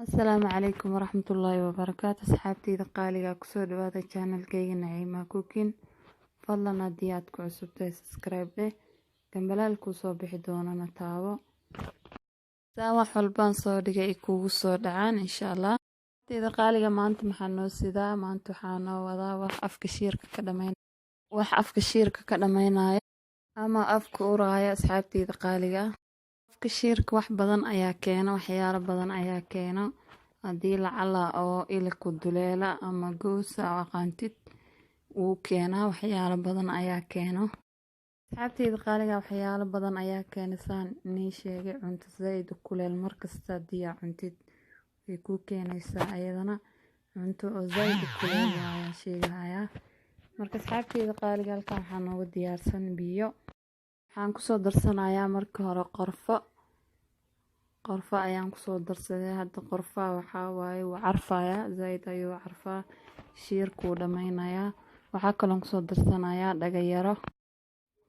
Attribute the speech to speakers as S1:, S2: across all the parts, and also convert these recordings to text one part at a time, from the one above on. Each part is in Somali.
S1: السلام عليكم ورحمة الله وبركاته. أصحابتي قالي كسود هذا channel كي نعيمة كوكين فضلا ديات كعسبتي سبسكرايب له كمبلال كوسو بحدونا نتاو سوا حلبان صودقة يكو صودعان إن شاء الله. إذا قالي ما أنت محنو سيدا ما أنت حانو وضا وحف كشيرك كدمين وحف كشيرك كدمين أما أفك أورايا أصحابتي إذا قالي كشيرك wax badan ayaa keeno waxyaalo badan ayaa keeno hadii lacala oo ilku duleela ama goosa aqaantid uu keena waxyaalo badan ayaa keeno asxaabteyda qaaliga waxyaalo badan ayaa keenaysan inii sheegay cunto zaid kuleel markasta diya cuntid way ku keenaysaa ayadana cunto oo zaid kuleel ayaa sheegaya marka asxaabteyda qaaliga halkan waxaan ugu diyaarsan biyo waxaan ku soo darsanayaa marka hore qorfa ayaan ku soo darsaday hadda qorfa waxa waaye waa carfaya zaid ayuu carfaa shiirku dhameynaya waxa kale oo ku soo darsanayaa dhagayaro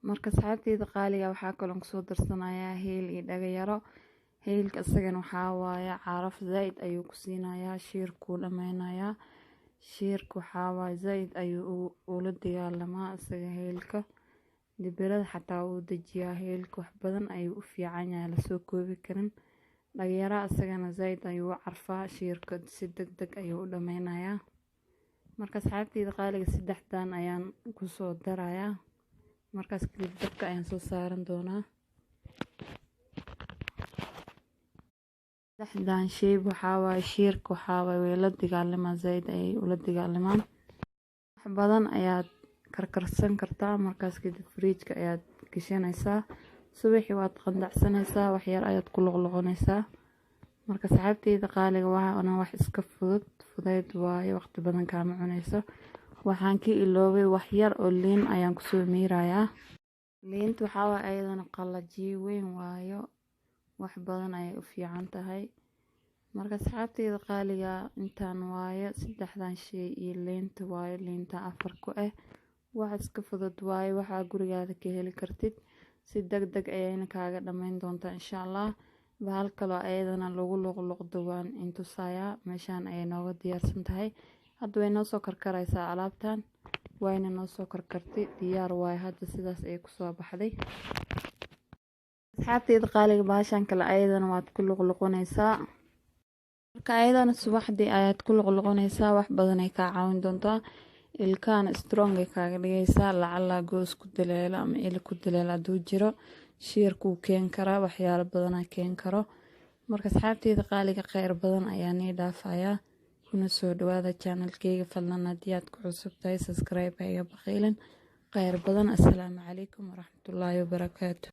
S1: marka saxaabteyda qaaliga waxa kale oo ku soo darsanayaa heel iyo dhagayaro heelka asagana waxa waaye caraf zaid ayuu ku siinayaa shiirku dhameynaya shiirku waxa waaye zaid ayuu ula dagaalamaa asaga heelka dibirada xataa uu dajiyaa heelka wax badan ayuu u fiican yahay la soo koobi karin dhagayara asagana zaid ayuu carfaa shiirka si degdeg ayuu u dhameynayaa marka asxaabteyda qaaliga saddexdan ayaan ku soo darayaa markaas kadib dabka ayaan soo saaran doonaa saddexdan shay waxa waaye shiirka waxa waaye way la dagaalamaa zaid ayay ula dagaalamaan wax badan ayaad karkarsan kartaa markaas kadib fridge-ka ayaad gashanaysaa subaxii waad qandacsanaysaa wax yar ayaad ku luqluqanaysaa marka saxaabteyda qaaliga waxa wax iska fudeed waaye waqti badan kaama cunayso waxaan ka iloobay wax yar oo liin ayaan ku soo miirayaa liinta waxa waaye ayadana qalajiye weyn waayo wax badan ayay u fiican tahay marka saxaabteyda qaaliga intaan waaye saddexdan shay iyo liinta waaye liinta afar ku wax iska fudud waaye waxa gurigaada ka heli kartid si degdeg ayayna kaaga dhameyn doontaa insha Allah bahal kale ayadana lagu luqluqdo waan intusaaya meeshan ay nooga diyaarsan tahay hadda way noo soo karkaraysaa alaabtan wayna noo soo karkartay diyaar waaye hadda sidaas ay ku soo baxday asxaabteyda qaaliga bahashan kale ayadana waad ku luqluqonaysaa marka ayadana subaxdii ayaad ku luqluqonaysaa wax badan ay ka caawin doontaa ilkaan strong ay kaaga dhigaysaa lacala goos ku daleela ama il ku daleela haduu jiro shiirku keen kara waxyaalo badan ay keen karo marka asxaabteyda qaaliga khayr badan ayaan ii dhaafayaa kuna soo dhawaada channelkayga fadlan haddii aad ku cusub tahay subscribe iga baqiilin khayr badan assalaamu calaykum waraxmatullaahi wabarakaatuh